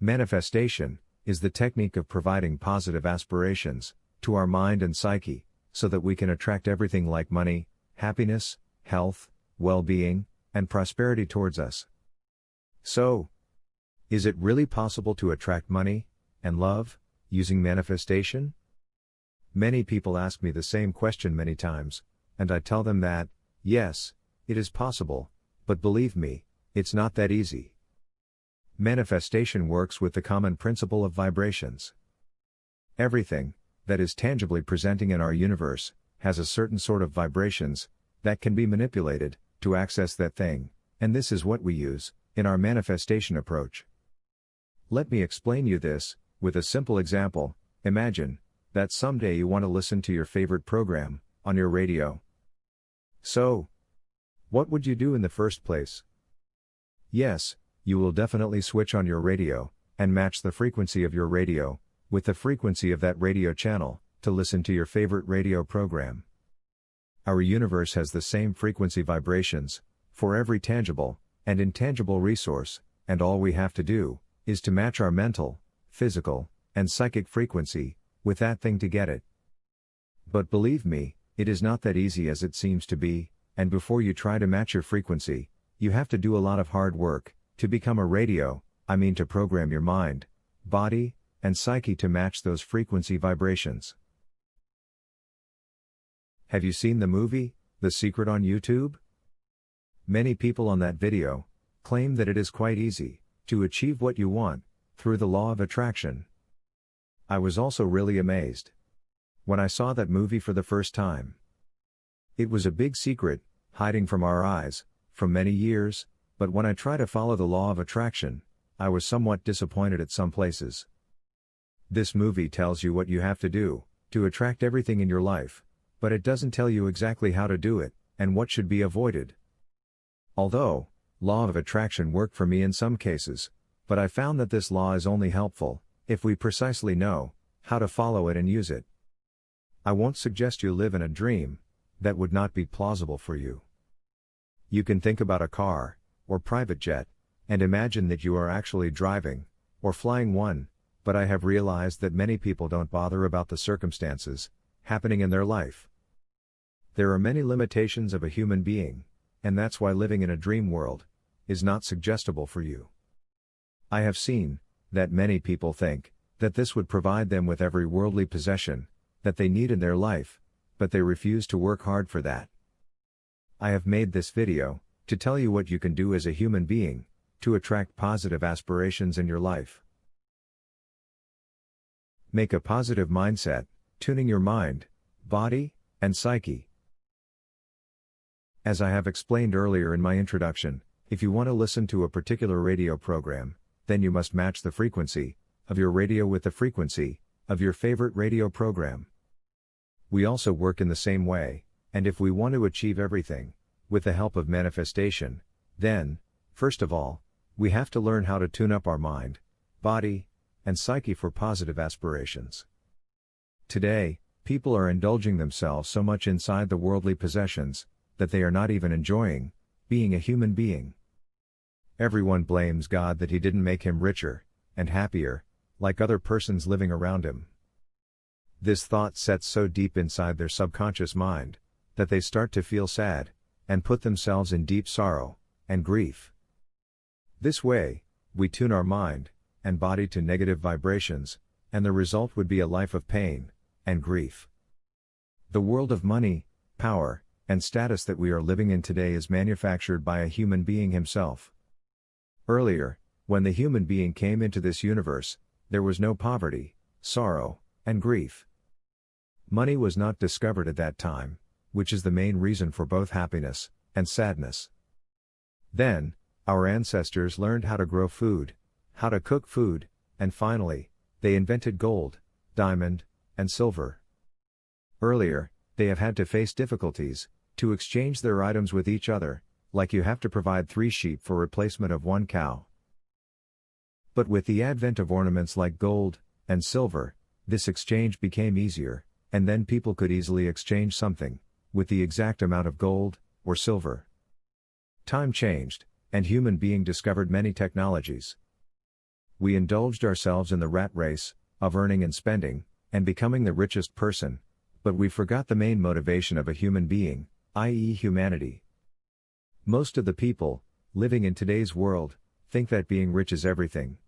Manifestation is the technique of providing positive aspirations to our mind and psyche, so that we can attract everything like money, happiness, health, well-being, and prosperity towards us. So, is it really possible to attract money and love using manifestation? Many people ask me the same question many times, and I tell them that, yes, it is possible, but believe me, it's not that easy. Manifestation works with the common principle of vibrations. Everything that is tangibly presenting in our universe has a certain sort of vibrations that can be manipulated to access that thing, and this is what we use in our manifestation approach. Let me explain you this with a simple example. Imagine that someday you want to listen to your favorite program on your radio. So, what would you do in the first place? Yes, you will definitely switch on your radio and match the frequency of your radio with the frequency of that radio channel to listen to your favorite radio program. Our universe has the same frequency vibrations for every tangible and intangible resource, and all we have to do is to match our mental, physical, and psychic frequency with that thing to get it. But believe me, it is not that easy as it seems to be, and before you try to match your frequency, you have to do a lot of hard work to become a radio, to program your mind, body, and psyche to match those frequency vibrations. Have you seen the movie, The Secret on YouTube? Many people on that video claim that it is quite easy to achieve what you want through the law of attraction. I was also really amazed when I saw that movie for the first time. It was a big secret, hiding from our eyes, for many years, but when I try to follow the law of attraction, I was somewhat disappointed at some places. This movie tells you what you have to do to attract everything in your life, but it doesn't tell you exactly how to do it, and what should be avoided. Although, law of attraction worked for me in some cases, but I found that this law is only helpful if we precisely know how to follow it and use it. I won't suggest you live in a dream that would not be plausible for you. You can think about a car or private jet and imagine that you are actually driving or flying one, but I have realized that many people don't bother about the circumstances happening in their life. There are many limitations of a human being, and that's why living in a dream world is not suggestible for you. I have seen that many people think that this would provide them with every worldly possession that they need in their life, but they refuse to work hard for that. I have made this video to tell you what you can do as a human being to attract positive aspirations in your life. Make a positive mindset, tuning your mind, body, and psyche. As I have explained earlier in my introduction, if you want to listen to a particular radio program, then you must match the frequency of your radio with the frequency of your favorite radio program. We also work in the same way, and if we want to achieve everything with the help of manifestation, then, first of all, we have to learn how to tune up our mind, body, and psyche for positive aspirations. Today, people are indulging themselves so much inside the worldly possessions that they are not even enjoying being a human being. Everyone blames God that He didn't make him richer and happier, like other persons living around him. This thought sets so deep inside their subconscious mind that they start to feel sad and put themselves in deep sorrow and grief. This way, we tune our mind and body to negative vibrations, and the result would be a life of pain and grief. The world of money, power, and status that we are living in today is manufactured by a human being himself. Earlier, when the human being came into this universe, there was no poverty, sorrow, and grief. Money was not discovered at that time, which is the main reason for both happiness and sadness. Then, our ancestors learned how to grow food, how to cook food, and finally, they invented gold, diamond, and silver. Earlier, they have had to face difficulties to exchange their items with each other, like you have to provide 3 sheep for replacement of 1 cow. But with the advent of ornaments like gold and silver, this exchange became easier, and then people could easily exchange something with the exact amount of gold or silver. Time changed, and human being discovered many technologies. We indulged ourselves in the rat race, of earning and spending, and becoming the richest person, but we forgot the main motivation of a human being, i.e., humanity. Most of the people, living in today's world, think that being rich is everything.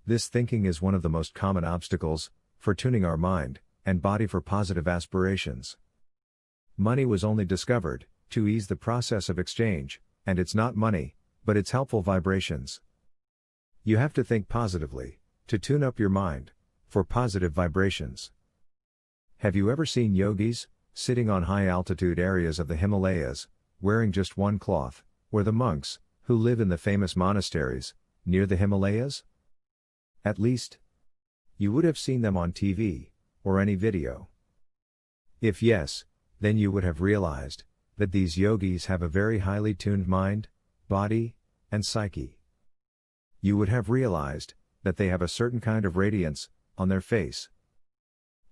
This thinking is one of the most common obstacles, for tuning our mind and body for positive aspirations. Money was only discovered to ease the process of exchange, and it's not money, but it's helpful vibrations. You have to think positively to tune up your mind for positive vibrations. Have you ever seen yogis sitting on high altitude areas of the Himalayas, wearing just one cloth, or the monks who live in the famous monasteries near the Himalayas? At least, you would have seen them on TV or any video. If yes, then you would have realized that these yogis have a very highly tuned mind, body, and psyche. You would have realized that they have a certain kind of radiance on their face.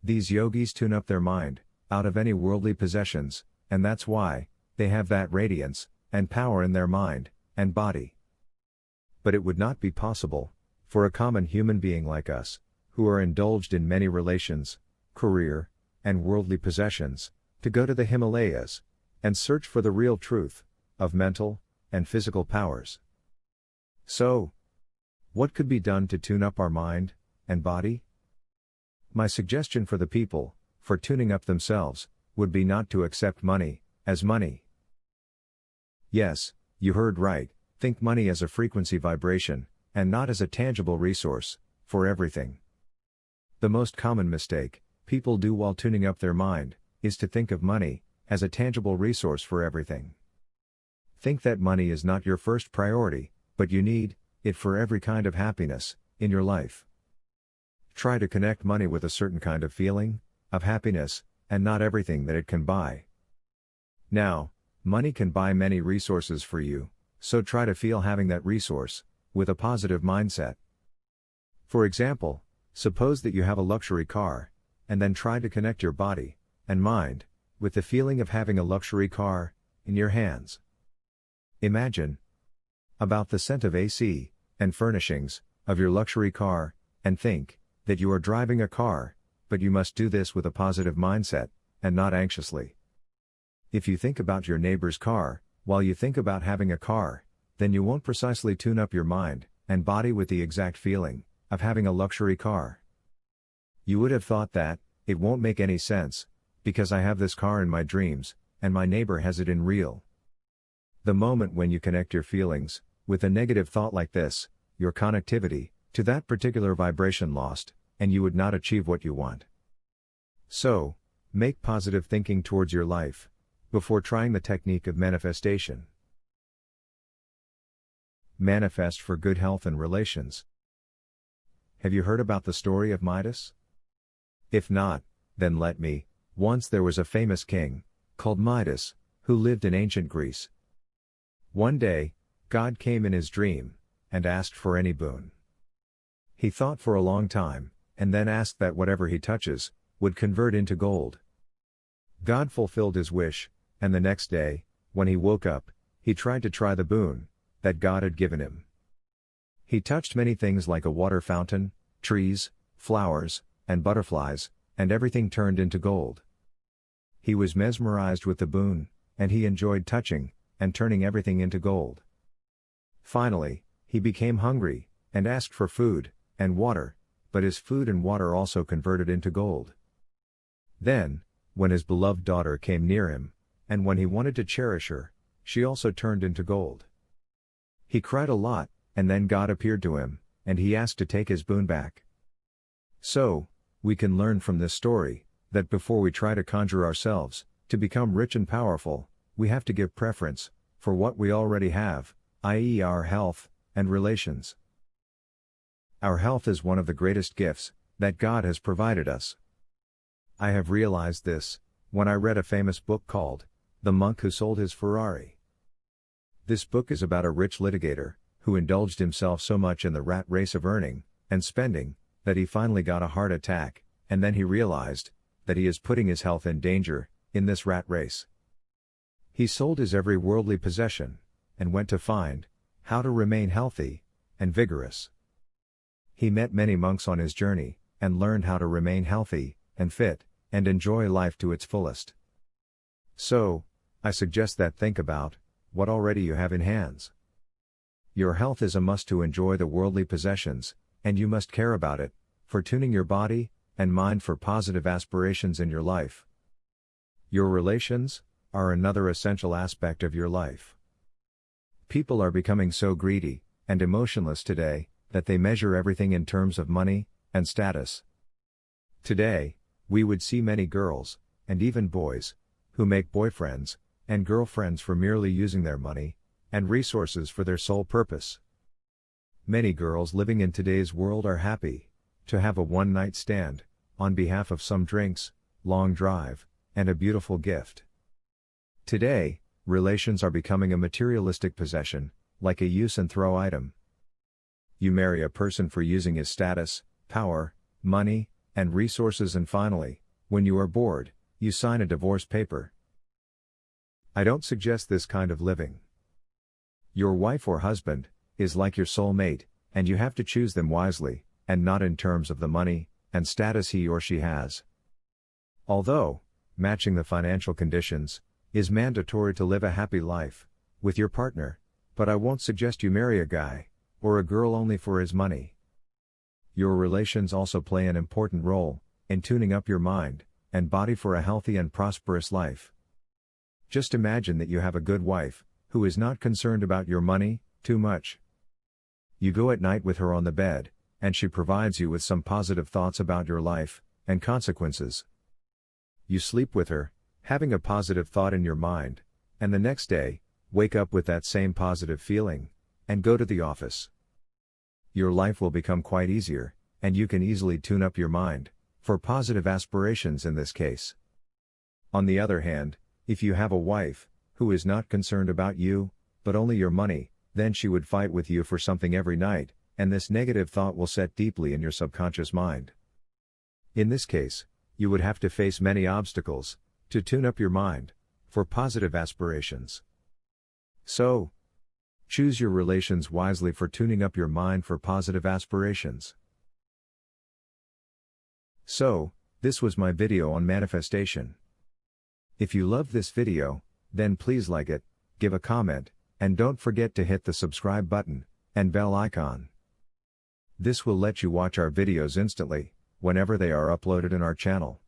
These yogis tune up their mind out of any worldly possessions, and that's why they have that radiance and power in their mind and body. But it would not be possible for a common human being like us, who are indulged in many relations, career, and worldly possessions, to go to the Himalayas and search for the real truth of mental and physical powers. So, what could be done to tune up our mind and body? My suggestion for the people, for tuning up themselves, would be not to accept money as money. Yes, you heard right, think money as a frequency vibration, and not as a tangible resource for everything. The most common mistake people do while tuning up their mind is to think of money as a tangible resource for everything. Think that money is not your first priority, but you need it for every kind of happiness in your life. Try to connect money with a certain kind of feeling of happiness, and not everything that it can buy. Now, money can buy many resources for you, so try to feel having that resource with a positive mindset. For example, suppose that you have a luxury car, and then try to connect your body and mind with the feeling of having a luxury car in your hands. Imagine about the scent of AC and furnishings of your luxury car, and think that you are driving a car, but you must do this with a positive mindset and not anxiously. If you think about your neighbor's car while you think about having a car, then you won't precisely tune up your mind and body with the exact feeling of having a luxury car. You would have thought that it won't make any sense, because I have this car in my dreams, and my neighbor has it in real. The moment when you connect your feelings with a negative thought like this, your connectivity to that particular vibration lost, and you would not achieve what you want. So, make positive thinking towards your life before trying the technique of manifestation. Manifest for good health and relations. Have you heard about the story of Midas? If not, then let me. Once there was a famous king called Midas, who lived in ancient Greece. One day, God came in his dream and asked for any boon. He thought for a long time, and then asked that whatever he touches would convert into gold. God fulfilled his wish, and the next day, when he woke up, he tried to try the boon that God had given him. He touched many things like a water fountain, trees, flowers, and butterflies, and everything turned into gold. He was mesmerized with the boon, and he enjoyed touching and turning everything into gold. Finally, he became hungry and asked for food and water, but his food and water also converted into gold. Then, when his beloved daughter came near him, and when he wanted to cherish her, she also turned into gold. He cried a lot, and then God appeared to him, and he asked to take his boon back. So, we can learn from this story that before we try to conjure ourselves to become rich and powerful, we have to give preference for what we already have, i.e., our health and relations. Our health is one of the greatest gifts that God has provided us. I have realized this when I read a famous book called The Monk Who Sold His Ferrari. This book is about a rich litigator who indulged himself so much in the rat race of earning and spending that he finally got a heart attack, and then he realized that he is putting his health in danger in this rat race. He sold his every worldly possession and went to find how to remain healthy and vigorous. He met many monks on his journey, and learned how to remain healthy, and fit, and enjoy life to its fullest. So, I suggest that think about what already you have in hands. Your health is a must to enjoy the worldly possessions, and you must care about it, for tuning your body and mind for positive aspirations in your life. Your relations are another essential aspect of your life. People are becoming so greedy and emotionless today that they measure everything in terms of money and status. Today, we would see many girls, and even boys, who make boyfriends and girlfriends for merely using their money and resources for their sole purpose. Many girls living in today's world are happy to have a one-night stand on behalf of some drinks, long drive, and a beautiful gift. Today, relations are becoming a materialistic possession, like a use-and-throw item. You marry a person for using his status, power, money, and resources, and finally, when you are bored, you sign a divorce paper. I don't suggest this kind of living. Your wife or husband is like your soul mate, and you have to choose them wisely, and not in terms of the money and status he or she has. Although, matching the financial conditions is mandatory to live a happy life with your partner, but I won't suggest you marry a guy or a girl only for his money. Your relations also play an important role in tuning up your mind and body for a healthy and prosperous life. Just imagine that you have a good wife who is not concerned about your money too much. You go at night with her on the bed, and she provides you with some positive thoughts about your life and consequences. You sleep with her, having a positive thought in your mind, and the next day, wake up with that same positive feeling, and go to the office. Your life will become quite easier, and you can easily tune up your mind for positive aspirations in this case. On the other hand, if you have a wife who is not concerned about you, but only your money, then she would fight with you for something every night, and this negative thought will set deeply in your subconscious mind. In this case, you would have to face many obstacles to tune up your mind for positive aspirations. So, choose your relations wisely for tuning up your mind for positive aspirations. So, this was my video on manifestation. If you loved this video, then please like it, give a comment, and don't forget to hit the subscribe button and bell icon. This will let you watch our videos instantly whenever they are uploaded in our channel.